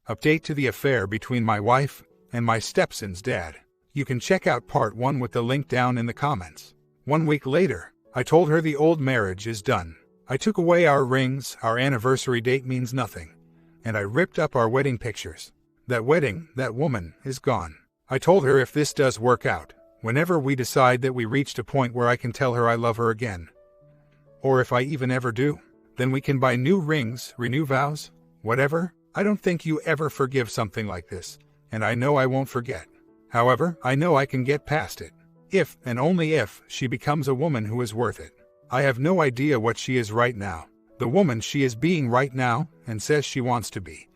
Update to the affair between my wife and my stepson's dad. You can check out part 1 with the link down in the comments. 1 week later, I told her the old marriage is done. I took away our rings, our anniversary date means nothing, and I ripped up our wedding pictures. That wedding, that woman, is gone. I told her if this does work out, whenever we decide that we reached a point where I can tell her I love her again, or if I even ever do, then we can buy new rings, renew vows, whatever. I don't think you ever forgive something like this, and I know I won't forget. However, I know I can get past it. If, and only if, she becomes a woman who is worth it. I have no idea what she is right now. The woman she is being right now, and says she wants to be,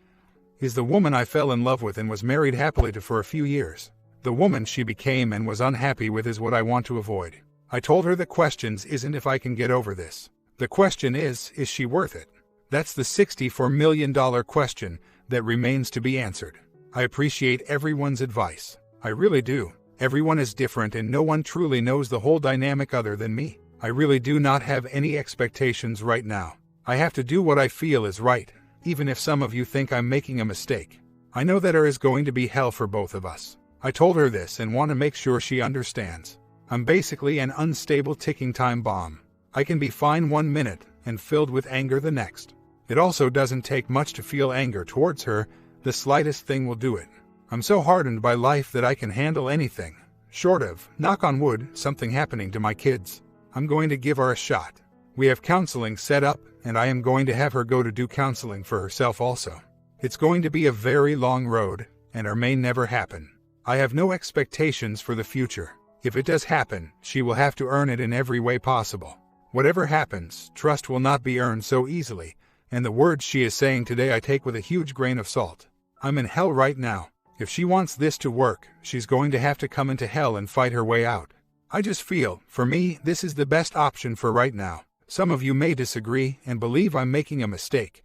is the woman I fell in love with and was married happily to for a few years. The woman she became and was unhappy with is what I want to avoid. I told her the question isn't if I can get over this. The question is she worth it? That's the $64 million question that remains to be answered. I appreciate everyone's advice. I really do. Everyone is different and no one truly knows the whole dynamic other than me. I really do not have any expectations right now. I have to do what I feel is right, even if some of you think I'm making a mistake. I know that there is going to be hell for both of us. I told her this and want to make sure she understands. I'm basically an unstable ticking time bomb. I can be fine 1 minute and filled with anger the next. It also doesn't take much to feel anger towards her. The slightest thing will do it. I'm so hardened by life that I can handle anything, short of, knock on wood, something happening to my kids. I'm going to give her a shot. We have counseling set up, and I am going to have her go to do counseling for herself also. It's going to be a very long road, and or may never happen. I have no expectations for the future. If it does happen, she will have to earn it in every way possible. Whatever happens, trust will not be earned so easily, and the words she is saying today I take with a huge grain of salt. I'm in hell right now. If she wants this to work, she's going to have to come into hell and fight her way out. I just feel, for me, this is the best option for right now. Some of you may disagree and believe I'm making a mistake,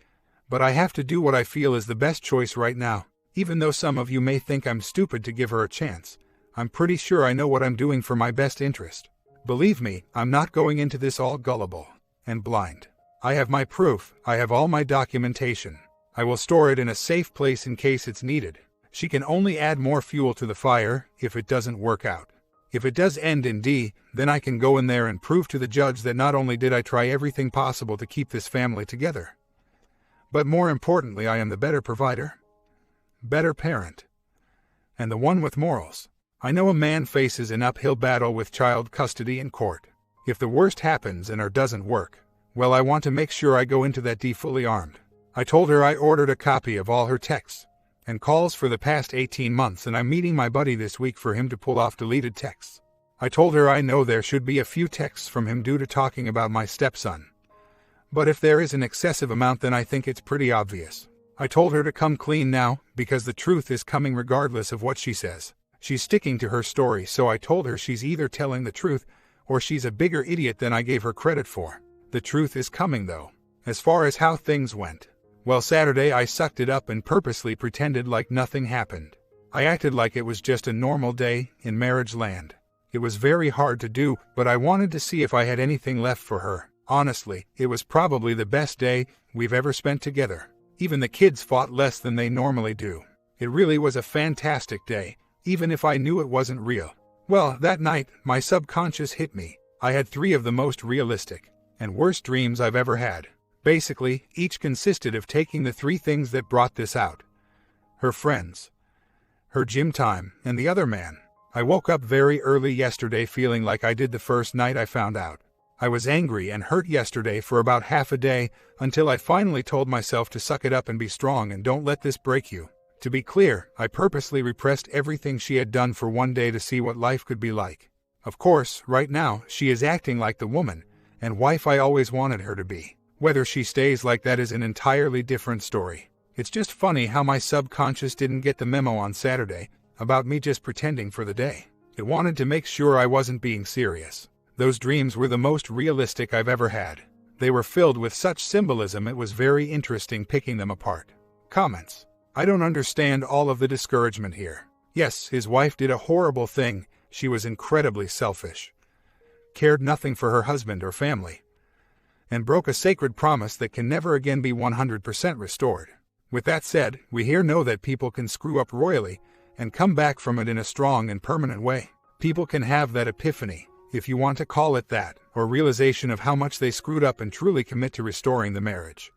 but I have to do what I feel is the best choice right now. Even though some of you may think I'm stupid to give her a chance, I'm pretty sure I know what I'm doing for my best interest. Believe me, I'm not going into this all gullible and blind. I have my proof, I have all my documentation. I will store it in a safe place in case it's needed. She can only add more fuel to the fire if it doesn't work out. If it does end in D, then I can go in there and prove to the judge that not only did I try everything possible to keep this family together, but more importantly I am the better provider, better parent, and the one with morals. I know a man faces an uphill battle with child custody in court. If the worst happens and or doesn't work, well, I want to make sure I go into that D fully armed. I told her I ordered a copy of all her texts and calls for the past 18 months, and I'm meeting my buddy this week for him to pull off deleted texts. I told her I know there should be a few texts from him due to talking about my stepson, but if there is an excessive amount then I think it's pretty obvious. I told her to come clean now, because the truth is coming regardless of what she says. She's sticking to her story, so I told her she's either telling the truth or she's a bigger idiot than I gave her credit for. The truth is coming though. As far as how things went, well, Saturday I sucked it up and purposely pretended like nothing happened. I acted like it was just a normal day in marriage land. It was very hard to do, but I wanted to see if I had anything left for her. Honestly, it was probably the best day we've ever spent together. Even the kids fought less than they normally do. It really was a fantastic day, even if I knew it wasn't real. Well, that night, my subconscious hit me. I had 3 of the most realistic and worst dreams I've ever had. Basically, each consisted of taking the 3 things that brought this out: her friends, her gym time, and the other man. I woke up very early yesterday feeling like I did the first night I found out. I was angry and hurt yesterday for about half a day until I finally told myself to suck it up and be strong and don't let this break you. To be clear, I purposely repressed everything she had done for one day to see what life could be like. Of course, right now, she is acting like the woman and wife I always wanted her to be. Whether she stays like that is an entirely different story. It's just funny how my subconscious didn't get the memo on Saturday about me just pretending for the day. It wanted to make sure I wasn't being serious. Those dreams were the most realistic I've ever had. They were filled with such symbolism it was very interesting picking them apart. Comments. I don't understand all of the discouragement here. Yes, his wife did a horrible thing. She was incredibly selfish, cared nothing for her husband or family, and broke a sacred promise that can never again be 100% restored. With that said, we here know that people can screw up royally and come back from it in a strong and permanent way. People can have that epiphany, if you want to call it that, or realization of how much they screwed up and truly commit to restoring the marriage,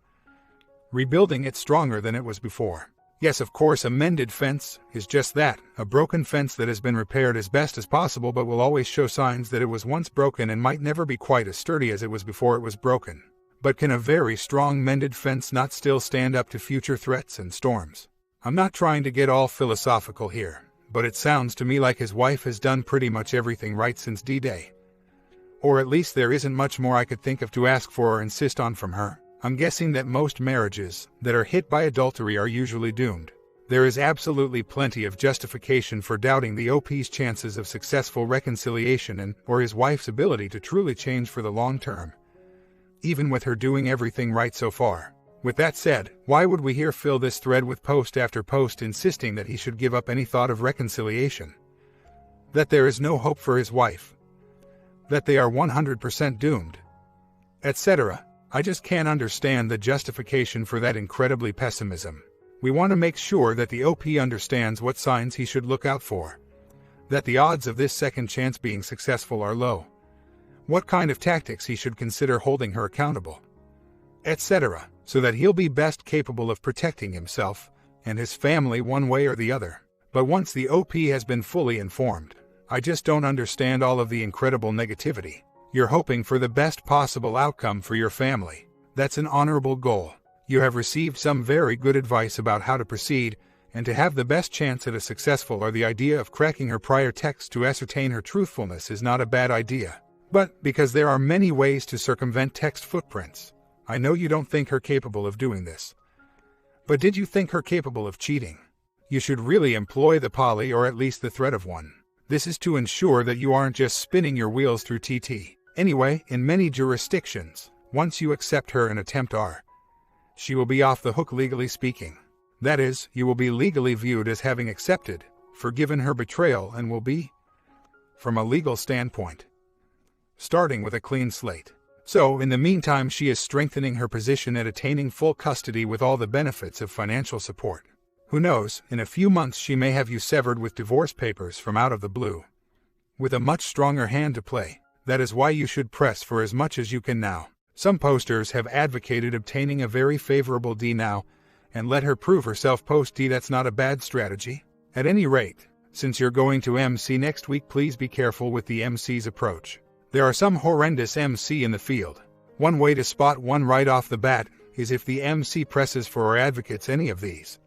rebuilding it stronger than it was before. Yes, of course, a mended fence is just that, a broken fence that has been repaired as best as possible but will always show signs that it was once broken and might never be quite as sturdy as it was before it was broken. But can a very strong mended fence not still stand up to future threats and storms? I'm not trying to get all philosophical here, but it sounds to me like his wife has done pretty much everything right since D-Day. Or at least there isn't much more I could think of to ask for or insist on from her. I'm guessing that most marriages that are hit by adultery are usually doomed. There is absolutely plenty of justification for doubting the OP's chances of successful reconciliation and or his wife's ability to truly change for the long term, even with her doing everything right so far. With that said, why would we here fill this thread with post after post insisting that he should give up any thought of reconciliation? That there is no hope for his wife? That they are 100% doomed? Etc. I just can't understand the justification for that incredibly pessimism. We want to make sure that the OP understands what signs he should look out for. That the odds of this second chance being successful are low. What kind of tactics he should consider holding her accountable, etc., so that he'll be best capable of protecting himself and his family one way or the other. But once the OP has been fully informed, I just don't understand all of the incredible negativity. You're hoping for the best possible outcome for your family. That's an honorable goal. You have received some very good advice about how to proceed, and to have the best chance at a successful or the idea of cracking her prior text to ascertain her truthfulness is not a bad idea. But, because there are many ways to circumvent text footprints, I know you don't think her capable of doing this. But did you think her capable of cheating? You should really employ the poly or at least the threat of one. This is to ensure that you aren't just spinning your wheels through TT. Anyway, in many jurisdictions, once you accept her and attempt R, she will be off the hook legally speaking. That is, you will be legally viewed as having accepted, forgiven her betrayal and will be, from a legal standpoint, starting with a clean slate. So, in the meantime, she is strengthening her position at attaining full custody with all the benefits of financial support. Who knows, in a few months she may have you severed with divorce papers from out of the blue, with a much stronger hand to play. That is why you should press for as much as you can now. Some posters have advocated obtaining a very favorable D now, and let her prove herself post-D. That's not a bad strategy. At any rate, since you're going to MC next week, please be careful with the MC's approach. There are some horrendous MC in the field. One way to spot one right off the bat is if the MC presses for or advocates any of these.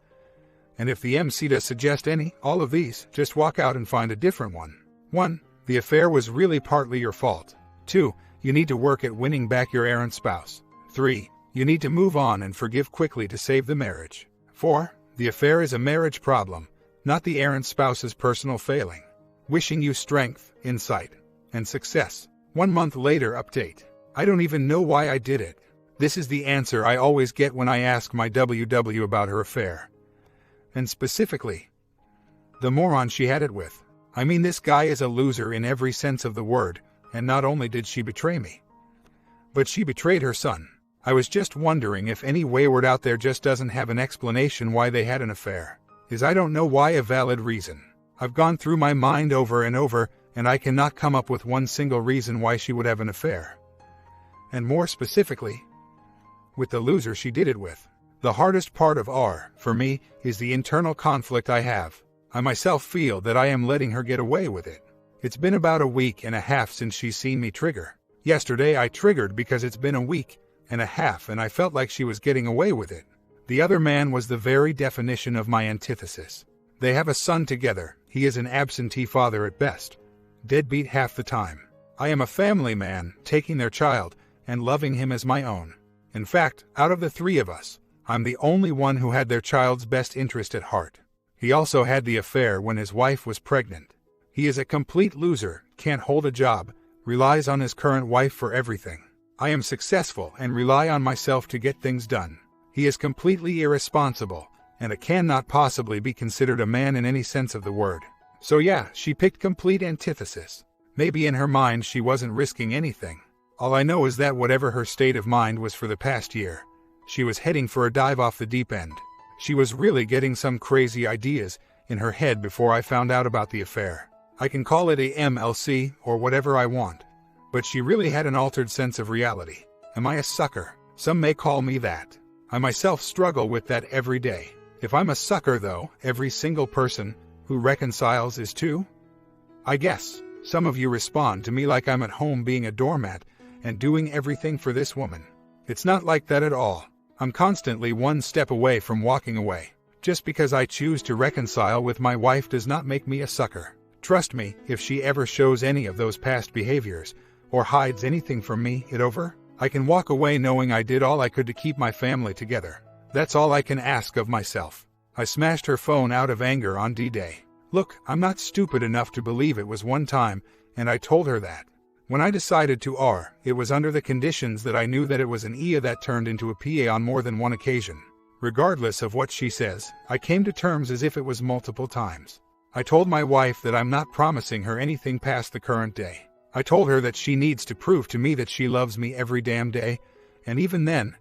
And if the MC does suggest any, all of these, just walk out and find a different one. 1. The affair was really partly your fault. 2. You need to work at winning back your errant spouse. 3. You need to move on and forgive quickly to save the marriage. 4. The affair is a marriage problem, not the errant spouse's personal failing. Wishing you strength, insight, and success. 1 month later update. I don't even know why I did it. This is the answer I always get when I ask my WW about her affair. And specifically, the moron she had it with. I mean, this guy is a loser in every sense of the word, and not only did she betray me, but she betrayed her son. I was just wondering if any wayward out there just doesn't have an explanation why they had an affair. I don't know why a valid reason. I've gone through my mind over and over, and I cannot come up with one single reason why she would have an affair. And more specifically, with the loser she did it with. The hardest part of R, for me, is the internal conflict I have. I myself feel that I am letting her get away with it. It's been about a week and a half since she's seen me trigger. Yesterday I triggered because it's been a week and a half and I felt like she was getting away with it. The other man was the very definition of my antithesis. They have a son together. He is an absentee father at best. Deadbeat half the time. I am a family man, taking their child and loving him as my own. In fact, out of the three of us, I'm the only one who had their child's best interest at heart. He also had the affair when his wife was pregnant. He is a complete loser, can't hold a job, relies on his current wife for everything. I am successful and rely on myself to get things done. He is completely irresponsible, and cannot possibly be considered a man in any sense of the word. So yeah, she picked complete antithesis. Maybe in her mind she wasn't risking anything. All I know is that whatever her state of mind was for the past year, she was heading for a dive off the deep end. She was really getting some crazy ideas in her head before I found out about the affair. I can call it a MLC or whatever I want, but she really had an altered sense of reality. Am I a sucker? Some may call me that. I myself struggle with that every day. If I'm a sucker though, every single person who reconciles is too? I guess. Some of you respond to me like I'm at home being a doormat and doing everything for this woman. It's not like that at all. I'm constantly one step away from walking away. Just because I choose to reconcile with my wife does not make me a sucker. Trust me, if she ever shows any of those past behaviors or hides anything from me, I can walk away knowing I did all I could to keep my family together. That's all I can ask of myself. I smashed her phone out of anger on D-Day. Look, I'm not stupid enough to believe it was one time, and I told her that. When I decided to R, it was under the conditions that I knew that it was an IA that turned into a PA on more than one occasion. Regardless of what she says, I came to terms as if it was multiple times. I told my wife that I'm not promising her anything past the current day. I told her that she needs to prove to me that she loves me every damn day, and even then,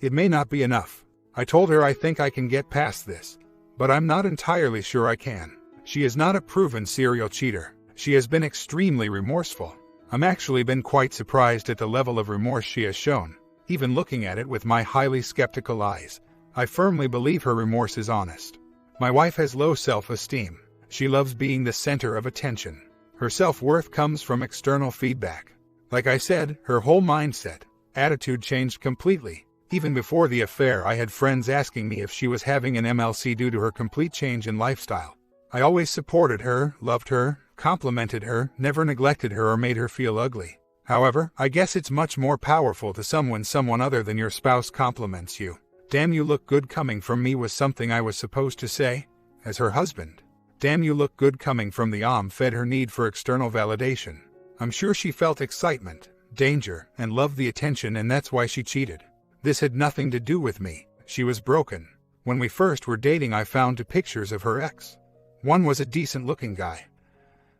it may not be enough. I told her I think I can get past this, but I'm not entirely sure I can. She is not a proven serial cheater. She has been extremely remorseful. I'm actually been quite surprised at the level of remorse she has shown. Even looking at it with my highly skeptical eyes, I firmly believe her remorse is honest. My wife has low self-esteem. She loves being the center of attention. Her self-worth comes from external feedback. Like I said, her whole mindset, attitude changed completely. Even before the affair, I had friends asking me if she was having an MLC due to her complete change in lifestyle. I always supported her, loved her, complimented her, never neglected her or made her feel ugly. However, I guess it's much more powerful to someone other than your spouse compliments you. Damn you look good coming from me was something I was supposed to say, as her husband. Damn you look good coming from the fed her need for external validation. I'm sure she felt excitement, danger, and loved the attention, and that's why she cheated. This had nothing to do with me. She was broken. When we first were dating, I found 2 pictures of her ex. One was a decent-looking guy,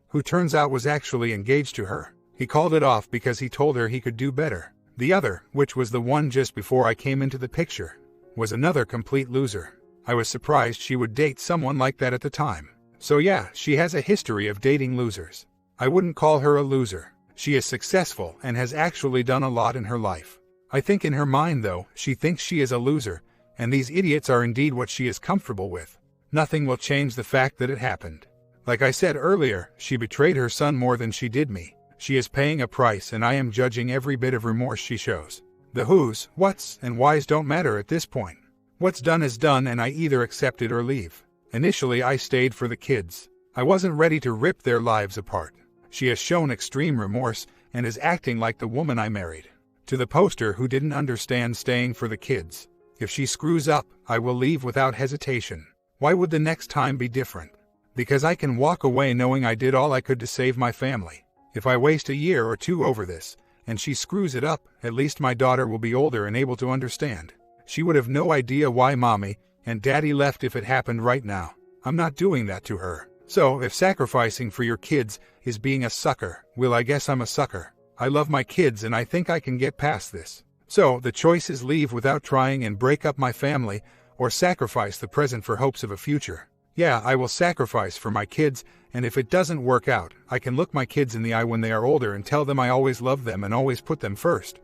who turns out was actually engaged to her. He called it off because he told her he could do better. The other, which was the one just before I came into the picture, was another complete loser. I was surprised she would date someone like that at the time. So yeah, she has a history of dating losers. I wouldn't call her a loser. She is successful and has actually done a lot in her life. I think in her mind though, she thinks she is a loser, and these idiots are indeed what she is comfortable with. Nothing will change the fact that it happened. Like I said earlier, she betrayed her son more than she did me. She is paying a price, and I am judging every bit of remorse she shows. The who's, what's, and why's don't matter at this point. What's done is done, and I either accept it or leave. Initially, I stayed for the kids. I wasn't ready to rip their lives apart. She has shown extreme remorse and is acting like the woman I married. To the poster who didn't understand staying for the kids. If she screws up, I will leave without hesitation. Why would the next time be different? Because I can walk away knowing I did all I could to save my family. If I waste a year or 2 over this, and she screws it up, at least my daughter will be older and able to understand. She would have no idea why mommy and daddy left if it happened right now. I'm not doing that to her. So, if sacrificing for your kids is being a sucker, well, I guess I'm a sucker. I love my kids and I think I can get past this. So, the choice is leave without trying and break up my family, or sacrifice the present for hopes of a future. Yeah, I will sacrifice for my kids, and if it doesn't work out, I can look my kids in the eye when they are older and tell them I always loved them and always put them first.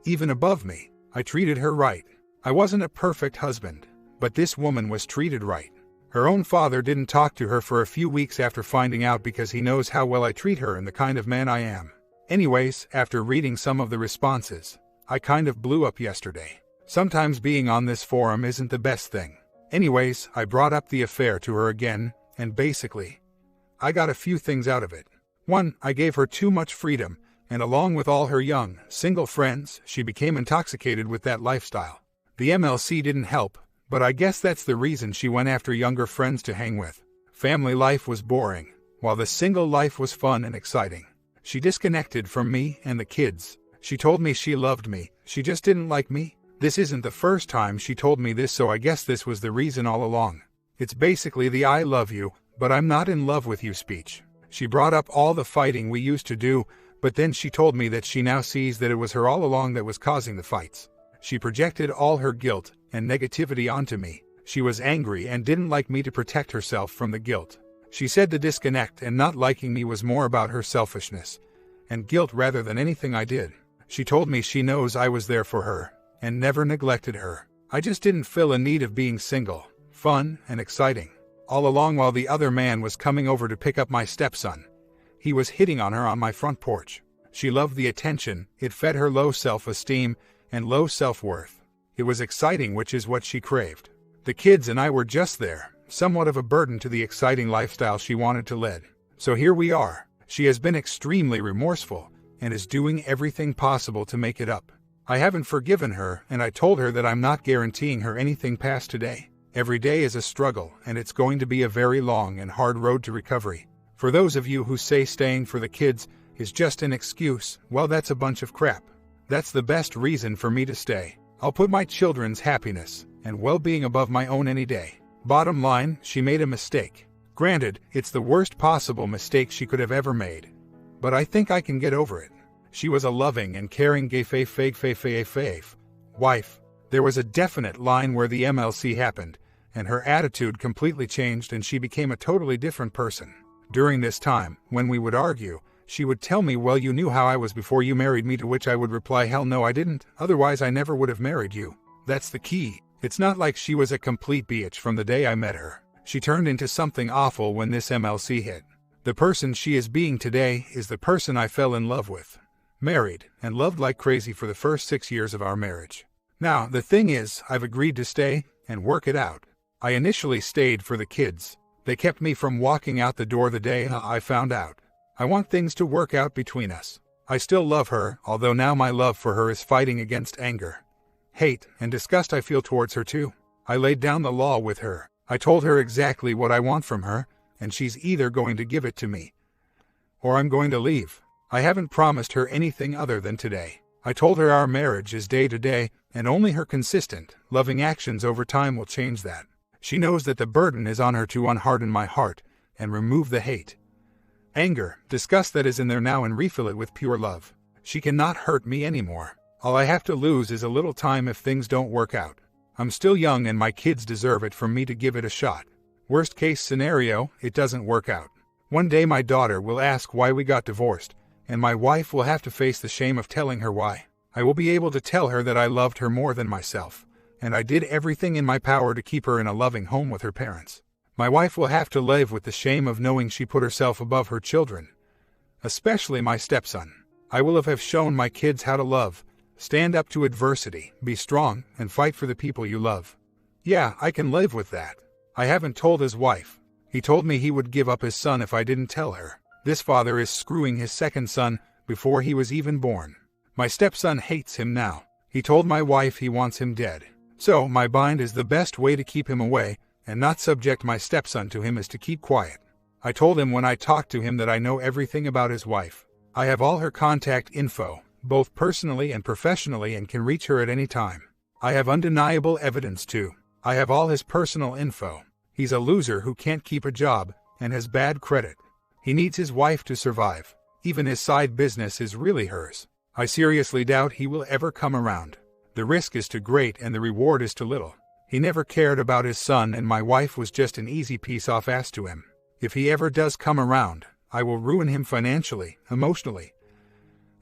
Even above me. I treated her right. I wasn't a perfect husband, but this woman was treated right. Her own father didn't talk to her for a few weeks after finding out because he knows how well I treat her and the kind of man I am. Anyways, after reading some of the responses, I kind of blew up yesterday. Sometimes being on this forum isn't the best thing. Anyways, I brought up the affair to her again, and basically, I got a few things out of it. 1, I gave her too much freedom, and along with all her young, single friends, she became intoxicated with that lifestyle. The MLC didn't help, but I guess that's the reason she went after younger friends to hang with. Family life was boring, while the single life was fun and exciting. She disconnected from me and the kids. She told me she loved me, she just didn't like me. This isn't the first time she told me this, so I guess this was the reason all along. It's basically the I love you, but I'm not in love with you speech. She brought up all the fighting we used to do, but then she told me that she now sees that it was her all along that was causing the fights. She projected all her guilt and negativity onto me. She was angry and didn't like me to protect herself from the guilt. She said the disconnect and not liking me was more about her selfishness and guilt rather than anything I did. She told me she knows I was there for her and never neglected her. I just didn't feel a need of being single, fun, and exciting. All along while the other man was coming over to pick up my stepson, he was hitting on her on my front porch. She loved the attention. It fed her low self-esteem and low self-worth. It was exciting, which is what she craved. The kids and I were just there, somewhat of a burden to the exciting lifestyle she wanted to lead. So here we are. She has been extremely remorseful and is doing everything possible to make it up. I haven't forgiven her, and I told her that I'm not guaranteeing her anything past today. Every day is a struggle, and it's going to be a very long and hard road to recovery. For those of you who say staying for the kids is just an excuse, well, that's a bunch of crap. That's the best reason for me to stay. I'll put my children's happiness and well-being above my own any day. Bottom line, she made a mistake. Granted, it's the worst possible mistake she could have ever made. But I think I can get over it. She was a loving and caring wife. There was a definite line where the MLC happened, and her attitude completely changed and she became a totally different person. During this time, when we would argue, she would tell me, well, you knew how I was before you married me, to which I would reply, hell no I didn't, otherwise I never would have married you. That's the key. It's not like she was a complete bitch from the day I met her. She turned into something awful when this MLC hit. The person she is being today is the person I fell in love with, married, and loved like crazy for the first 6 years of our marriage. Now, the thing is, I've agreed to stay and work it out. I initially stayed for the kids. They kept me from walking out the door the day I found out. I want things to work out between us. I still love her, although now my love for her is fighting against anger, hate, and disgust I feel towards her too. I laid down the law with her. I told her exactly what I want from her, and she's either going to give it to me or I'm going to leave. I haven't promised her anything other than today. I told her our marriage is day to day, and only her consistent, loving actions over time will change that. She knows that the burden is on her to unharden my heart and remove the hate, anger, disgust that is in there now and refill it with pure love. She cannot hurt me anymore. All I have to lose is a little time if things don't work out. I'm still young and my kids deserve it from me to give it a shot. Worst case scenario, it doesn't work out. One day my daughter will ask why we got divorced, and my wife will have to face the shame of telling her why. I will be able to tell her that I loved her more than myself, and I did everything in my power to keep her in a loving home with her parents. My wife will have to live with the shame of knowing she put herself above her children, especially my stepson. I will have shown my kids how to love, stand up to adversity, be strong, and fight for the people you love. Yeah, I can live with that. I haven't told his wife. He told me he would give up his son if I didn't tell her. This father is screwing his second son before he was even born. My stepson hates him now. He told my wife he wants him dead. So, my bind is the best way to keep him away and not subject my stepson to him is to keep quiet. I told him when I talked to him that I know everything about his wife. I have all her contact info, both personally and professionally, and can reach her at any time. I have undeniable evidence too. I have all his personal info. He's a loser who can't keep a job and has bad credit. He needs his wife to survive. Even his side business is really hers. I seriously doubt he will ever come around. The risk is too great and the reward is too little. He never cared about his son, and my wife was just an easy piece off ass to him. If he ever does come around, I will ruin him financially, emotionally,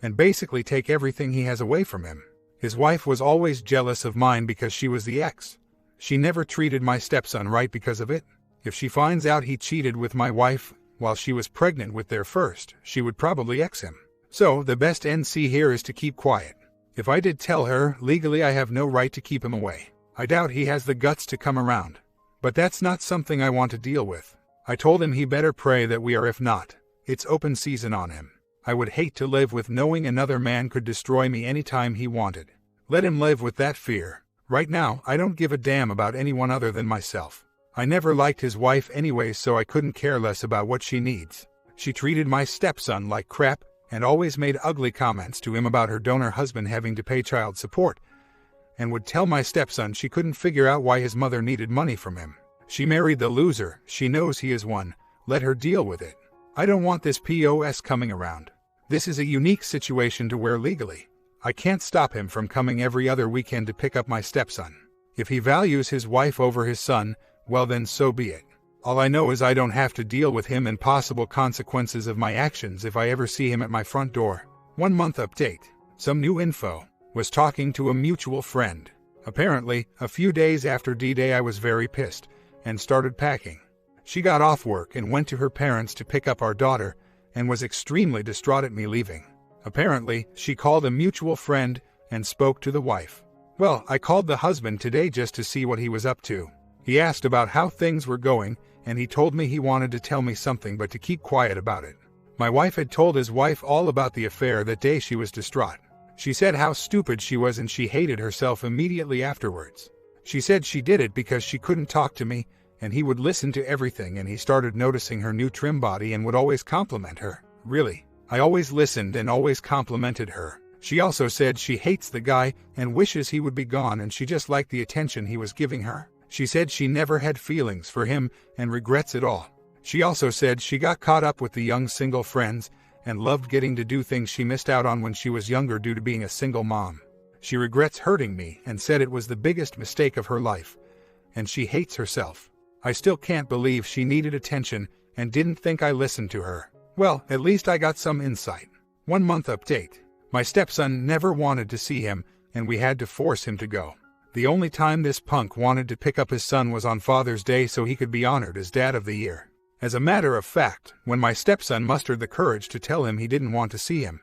and basically take everything he has away from him. His wife was always jealous of mine because she was the ex. She never treated my stepson right because of it. If she finds out he cheated with my wife while she was pregnant with their first, she would probably ex him. So, the best NC here is to keep quiet. If I did tell her, legally I have no right to keep him away. I doubt he has the guts to come around. But that's not something I want to deal with. I told him he better pray that we are. If not, it's open season on him. I would hate to live with knowing another man could destroy me anytime he wanted. Let him live with that fear. Right now, I don't give a damn about anyone other than myself. I never liked his wife anyway, so I couldn't care less about what she needs. She treated my stepson like crap and always made ugly comments to him about her donor husband having to pay child support, and would tell my stepson she couldn't figure out why his mother needed money from him. She married the loser. She knows he is one. Let her deal with it. I don't want this POS coming around. This is a unique situation to where legally I can't stop him from coming every other weekend to pick up my stepson. If he values his wife over his son, well then so be it. All I know is I don't have to deal with him and possible consequences of my actions if I ever see him at my front door. 1 month update. Some new info. Was talking to a mutual friend. Apparently, a few days after D-Day I was very pissed and started packing. She got off work and went to her parents to pick up our daughter and was extremely distraught at me leaving. Apparently, she called a mutual friend and spoke to the wife. Well, I called the husband today just to see what he was up to. He asked about how things were going, and he told me he wanted to tell me something but to keep quiet about it. My wife had told his wife all about the affair that day. She was distraught. She said how stupid she was and she hated herself immediately afterwards. She said she did it because she couldn't talk to me, and he would listen to everything, and he started noticing her new trim body and would always compliment her. Really, I always listened and always complimented her. She also said she hates the guy and wishes he would be gone, and she just liked the attention he was giving her. She said she never had feelings for him and regrets it all. She also said she got caught up with the young single friends and loved getting to do things she missed out on when she was younger due to being a single mom. She regrets hurting me and said it was the biggest mistake of her life, and she hates herself. I still can't believe she needed attention and didn't think I listened to her. Well, at least I got some insight. 1 month update. My stepson never wanted to see him, and we had to force him to go. The only time this punk wanted to pick up his son was on Father's Day so he could be honored as Dad of the Year. As a matter of fact, when my stepson mustered the courage to tell him he didn't want to see him,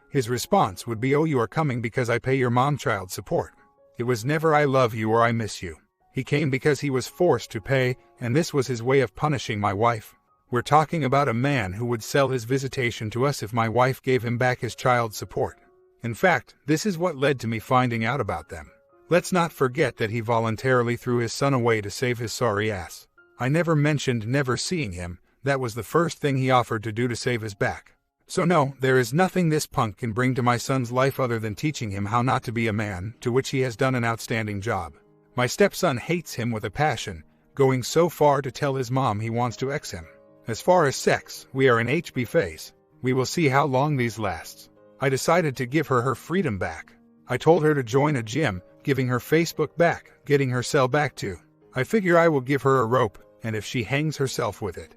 his response would be, "Oh, you are coming because I pay your mom child support." It was never "I love you" or "I miss you." He came because he was forced to pay, and this was his way of punishing my wife. We're talking about a man who would sell his visitation to us if my wife gave him back his child support. In fact, this is what led to me finding out about them. Let's not forget that he voluntarily threw his son away to save his sorry ass. I never mentioned never seeing him. That was the first thing he offered to do to save his back. So no, there is nothing this punk can bring to my son's life other than teaching him how not to be a man, to which he has done an outstanding job. My stepson hates him with a passion, going so far to tell his mom he wants to ex him. As far as sex, we are in HB phase. We will see how long these lasts. I decided to give her her freedom back. I told her to join a gym, giving her Facebook back, getting her cell back too. I figure I will give her a rope, and if she hangs herself with it,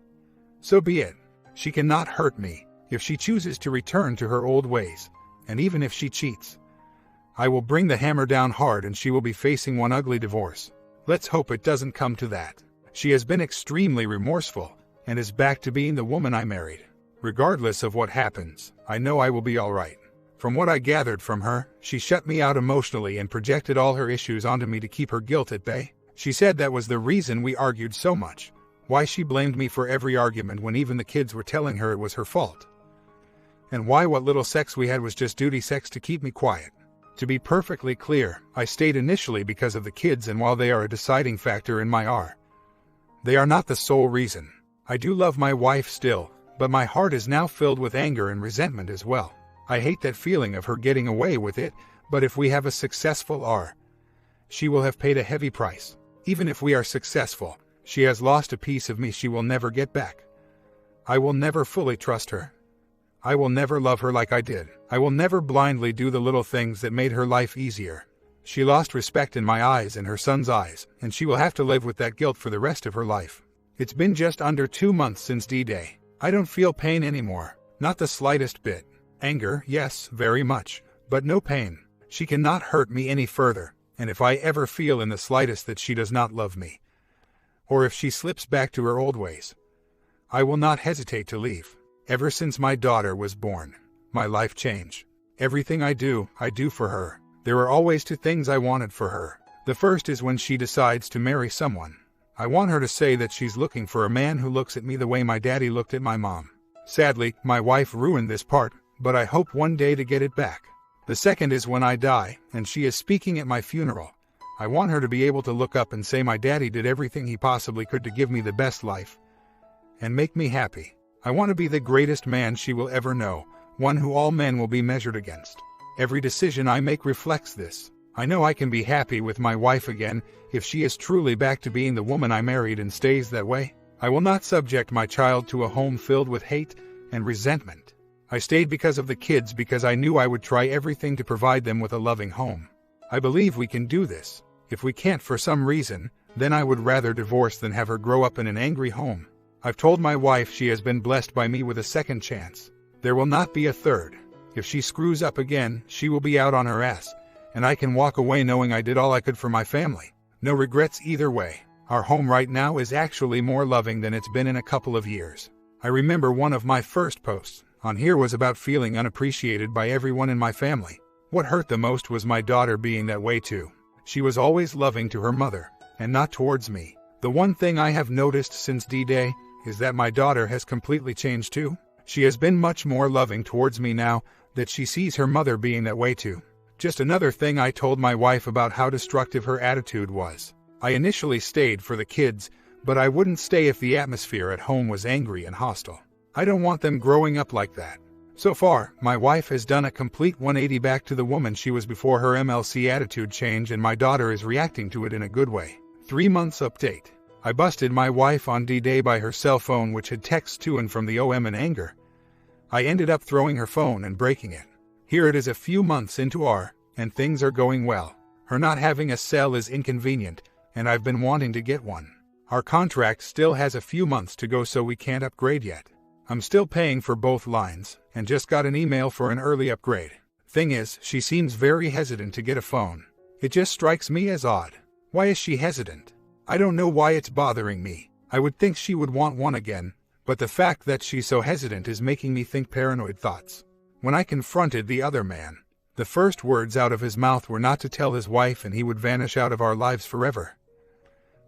so be it. She cannot hurt me if she chooses to return to her old ways, and even if she cheats, I will bring the hammer down hard and she will be facing one ugly divorce. Let's hope it doesn't come to that. She has been extremely remorseful and is back to being the woman I married. Regardless of what happens, I know I will be alright. From what I gathered from her, she shut me out emotionally and projected all her issues onto me to keep her guilt at bay. She said that was the reason we argued so much. Why she blamed me for every argument when even the kids were telling her it was her fault. And why what little sex we had was just duty sex to keep me quiet. To be perfectly clear, I stayed initially because of the kids, and while they are a deciding factor in my they are not the sole reason. I do love my wife still, but my heart is now filled with anger and resentment as well. I hate that feeling of her getting away with it, but if we have a successful she will have paid a heavy price. Even if we are successful, she has lost a piece of me she will never get back. I will never fully trust her. I will never love her like I did. I will never blindly do the little things that made her life easier. She lost respect in my eyes and her son's eyes, and she will have to live with that guilt for the rest of her life. It's been just under 2 months since D-Day. I don't feel pain anymore. Not the slightest bit. Anger, yes, very much, but no pain. She cannot hurt me any further. And if I ever feel in the slightest that she does not love me, or if she slips back to her old ways, I will not hesitate to leave. Ever since my daughter was born, my life changed. Everything I do for her. There are always 2 things I wanted for her. The first is when she decides to marry someone. I want her to say that she's looking for a man who looks at me the way my daddy looked at my mom. Sadly, my wife ruined this part, but I hope one day to get it back. The second is when I die, and she is speaking at my funeral. I want her to be able to look up and say my daddy did everything he possibly could to give me the best life and make me happy. I want to be the greatest man she will ever know, one who all men will be measured against. Every decision I make reflects this. I know I can be happy with my wife again if she is truly back to being the woman I married and stays that way. I will not subject my child to a home filled with hate and resentment. I stayed because of the kids, because I knew I would try everything to provide them with a loving home. I believe we can do this. If we can't for some reason, then I would rather divorce than have her grow up in an angry home. I've told my wife she has been blessed by me with a second chance. There will not be a third. If she screws up again, she will be out on her ass, and I can walk away knowing I did all I could for my family. No regrets either way. Our home right now is actually more loving than it's been in a couple of years. I remember one of my first posts on here was about feeling unappreciated by everyone in my family. What hurt the most was my daughter being that way too. She was always loving to her mother, and not towards me. The one thing I have noticed since D-Day is that my daughter has completely changed too. She has been much more loving towards me now that she sees her mother being that way too. Just another thing I told my wife about how destructive her attitude was. I initially stayed for the kids, but I wouldn't stay if the atmosphere at home was angry and hostile. I don't want them growing up like that. So far, my wife has done a complete 180 back to the woman she was before her MLC attitude change, and my daughter is reacting to it in a good way. 3 months update. I busted my wife on D-Day by her cell phone, which had texts to and from the OM in anger. I ended up throwing her phone and breaking it. Here it is a few months into and things are going well. Her not having a cell is inconvenient, and I've been wanting to get one. Our contract still has a few months to go, so we can't upgrade yet. I'm still paying for both lines, and just got an email for an early upgrade. Thing is, she seems very hesitant to get a phone. It just strikes me as odd. Why is she hesitant? I don't know why it's bothering me. I would think she would want one again, but the fact that she's so hesitant is making me think paranoid thoughts. When I confronted the other man, the first words out of his mouth were not to tell his wife and he would vanish out of our lives forever.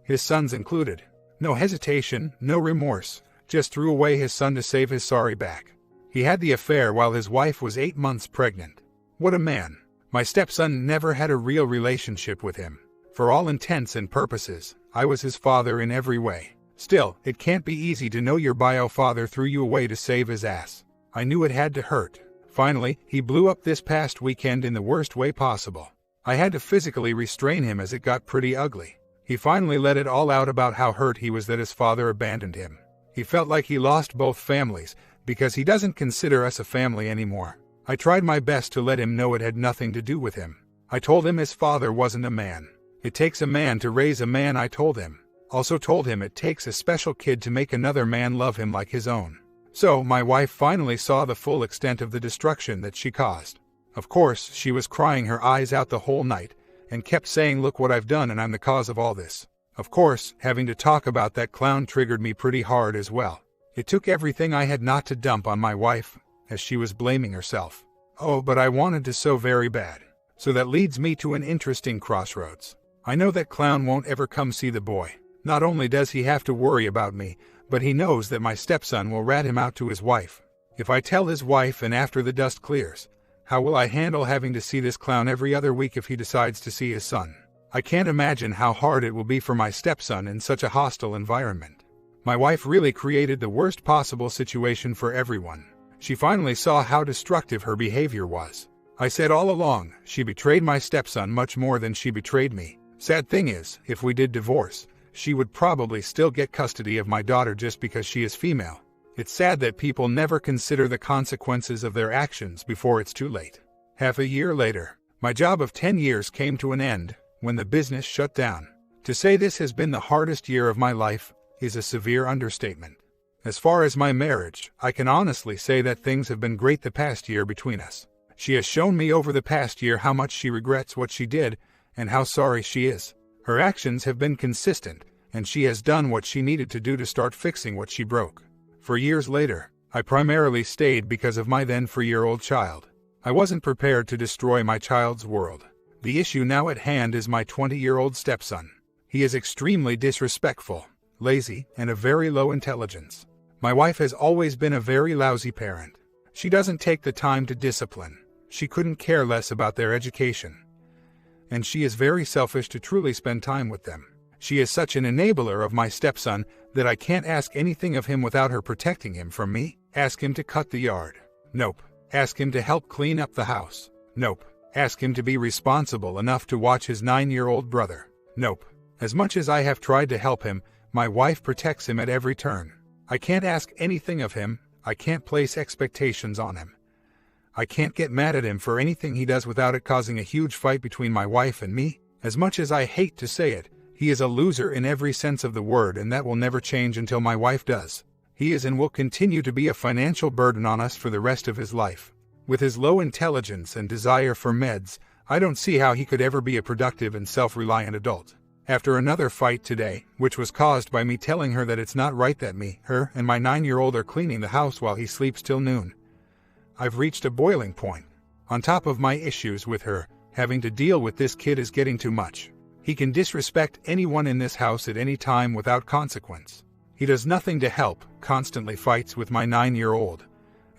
His sons included. No hesitation, no remorse, just threw away his son to save his sorry back. He had the affair while his wife was 8 months pregnant. What a man. My stepson never had a real relationship with him. For all intents and purposes, I was his father in every way. Still, it can't be easy to know your bio father threw you away to save his ass. I knew it had to hurt. Finally, he blew up this past weekend in the worst way possible. I had to physically restrain him as it got pretty ugly. He finally let it all out about how hurt he was that his father abandoned him. He felt like he lost both families because he doesn't consider us a family anymore. I tried my best to let him know it had nothing to do with him. I told him his father wasn't a man. It takes a man to raise a man, I told him. Also told him it takes a special kid to make another man love him like his own. So, my wife finally saw the full extent of the destruction that she caused. Of course, she was crying her eyes out the whole night, and kept saying, "Look what I've done and I'm the cause of all this." Of course, having to talk about that clown triggered me pretty hard as well. It took everything I had not to dump on my wife, as she was blaming herself. Oh, but I wanted to so very bad. So that leads me to an interesting crossroads. I know that clown won't ever come see the boy. Not only does he have to worry about me, but he knows that my stepson will rat him out to his wife. If I tell his wife and after the dust clears, how will I handle having to see this clown every other week if he decides to see his son? I can't imagine how hard it will be for my stepson in such a hostile environment. My wife really created the worst possible situation for everyone. She finally saw how destructive her behavior was. I said all along, she betrayed my stepson much more than she betrayed me. Sad thing is, if we did divorce, she would probably still get custody of my daughter just because she is female. It's sad that people never consider the consequences of their actions before it's too late. Half a year later, my job of 10 years came to an end when the business shut down. To say this has been the hardest year of my life is a severe understatement. As far as my marriage, I can honestly say that things have been great the past year between us. She has shown me over the past year how much she regrets what she did and how sorry she is. Her actions have been consistent, and she has done what she needed to do to start fixing what she broke. For years later, I primarily stayed because of my then 4-year-old child. I wasn't prepared to destroy my child's world. The issue now at hand is my 20-year-old stepson. He is extremely disrespectful, lazy, and of very low intelligence. My wife has always been a very lousy parent. She doesn't take the time to discipline. She couldn't care less about their education. And she is very selfish to truly spend time with them. She is such an enabler of my stepson that I can't ask anything of him without her protecting him from me. Ask him to cut the yard. Nope. Ask him to help clean up the house. Nope. Ask him to be responsible enough to watch his 9-year-old brother. Nope. As much as I have tried to help him, my wife protects him at every turn. I can't ask anything of him. I can't place expectations on him. I can't get mad at him for anything he does without it causing a huge fight between my wife and me. As much as I hate to say it, he is a loser in every sense of the word, and that will never change until my wife does. He is and will continue to be a financial burden on us for the rest of his life. With his low intelligence and desire for meds, I don't see how he could ever be a productive and self-reliant adult. After another fight today, which was caused by me telling her that it's not right that me, her, and my 9-year-old are cleaning the house while he sleeps till noon, I've reached a boiling point. On top of my issues with her, having to deal with this kid is getting too much. He can disrespect anyone in this house at any time without consequence. He does nothing to help, constantly fights with my 9-year-old,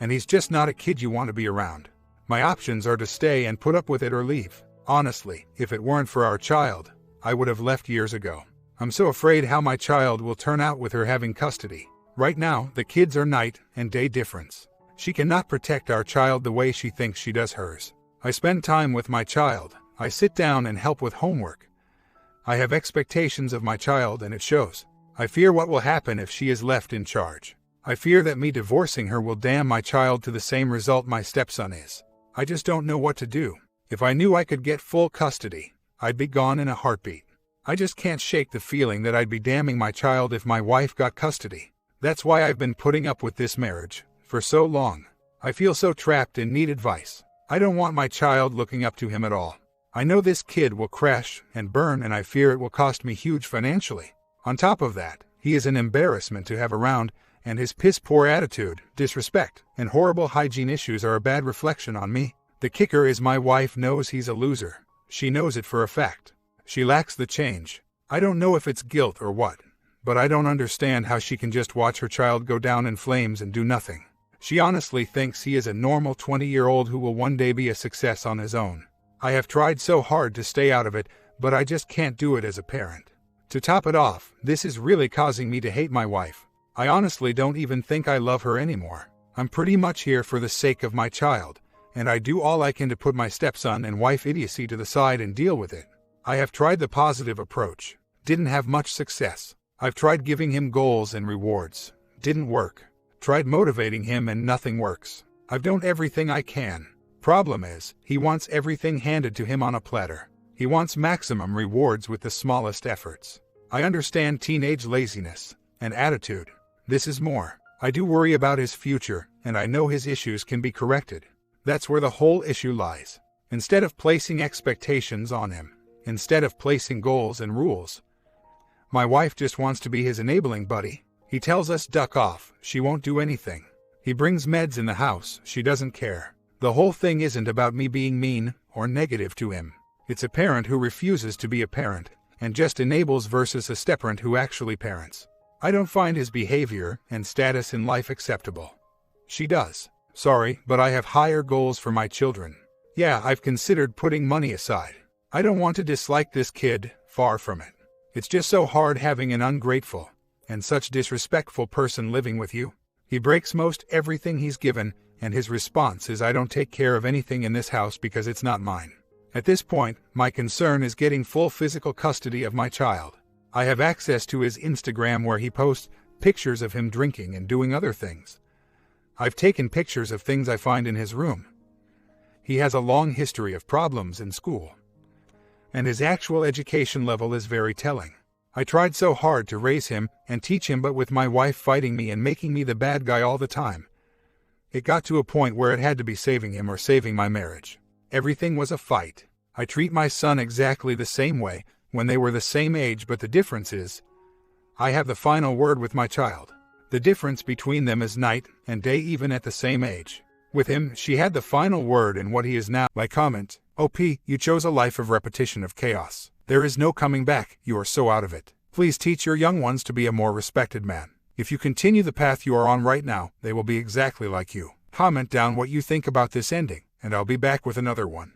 and he's just not a kid you want to be around. My options are to stay and put up with it or leave. Honestly, if it weren't for our child, I would have left years ago. I'm so afraid how my child will turn out with her having custody. Right now, the kids are night and day difference. She cannot protect our child the way she thinks she does hers. I spend time with my child. I sit down and help with homework. I have expectations of my child, and it shows. I fear what will happen if she is left in charge. I fear that me divorcing her will damn my child to the same result my stepson is. I just don't know what to do. If I knew I could get full custody, I'd be gone in a heartbeat. I just can't shake the feeling that I'd be damning my child if my wife got custody. That's why I've been putting up with this marriage for so long. I feel so trapped and need advice. I don't want my child looking up to him at all. I know this kid will crash and burn, and I fear it will cost me huge financially. On top of that, he is an embarrassment to have around, and his piss-poor attitude, disrespect, and horrible hygiene issues are a bad reflection on me. The kicker is my wife knows he's a loser. She knows it for a fact. She lacks the change. I don't know if it's guilt or what, but I don't understand how she can just watch her child go down in flames and do nothing. She honestly thinks he is a normal 20-year-old who will one day be a success on his own. I have tried so hard to stay out of it, but I just can't do it as a parent. To top it off, this is really causing me to hate my wife. I honestly don't even think I love her anymore. I'm pretty much here for the sake of my child, and I do all I can to put my stepson and wife idiocy to the side and deal with it. I have tried the positive approach. Didn't have much success. I've tried giving him goals and rewards. Didn't work. Tried motivating him and nothing works. I've done everything I can. Problem is, he wants everything handed to him on a platter. He wants maximum rewards with the smallest efforts. I understand teenage laziness and attitude. This is more. I do worry about his future, and I know his issues can be corrected. That's where the whole issue lies. Instead of placing expectations on him, instead of placing goals and rules, my wife just wants to be his enabling buddy. He tells us duck off, she won't do anything. He brings meds in the house, she doesn't care. The whole thing isn't about me being mean or negative to him. It's a parent who refuses to be a parent, and just enables versus a step-parent who actually parents. I don't find his behavior and status in life acceptable. She does. Sorry, but I have higher goals for my children. Yeah, I've considered putting money aside. I don't want to dislike this kid, far from it. It's just so hard having an ungrateful and such disrespectful person living with you. He breaks most everything he's given, and his response is I don't take care of anything in this house because it's not mine. At this point, my concern is getting full physical custody of my child. I have access to his Instagram where he posts pictures of him drinking and doing other things. I've taken pictures of things I find in his room. He has a long history of problems in school, and his actual education level is very telling. I tried so hard to raise him and teach him, but with my wife fighting me and making me the bad guy all the time, it got to a point where it had to be saving him or saving my marriage. Everything was a fight. I treat my son exactly the same way when they were the same age, but the difference is, I have the final word with my child. The difference between them is night and day, even at the same age. With him, she had the final word in what he is now. My comment: OP, you chose a life of repetition of chaos. There is no coming back, you are so out of it. Please teach your young ones to be a more respected man. If you continue the path you are on right now, they will be exactly like you. Comment down what you think about this ending, and I'll be back with another one.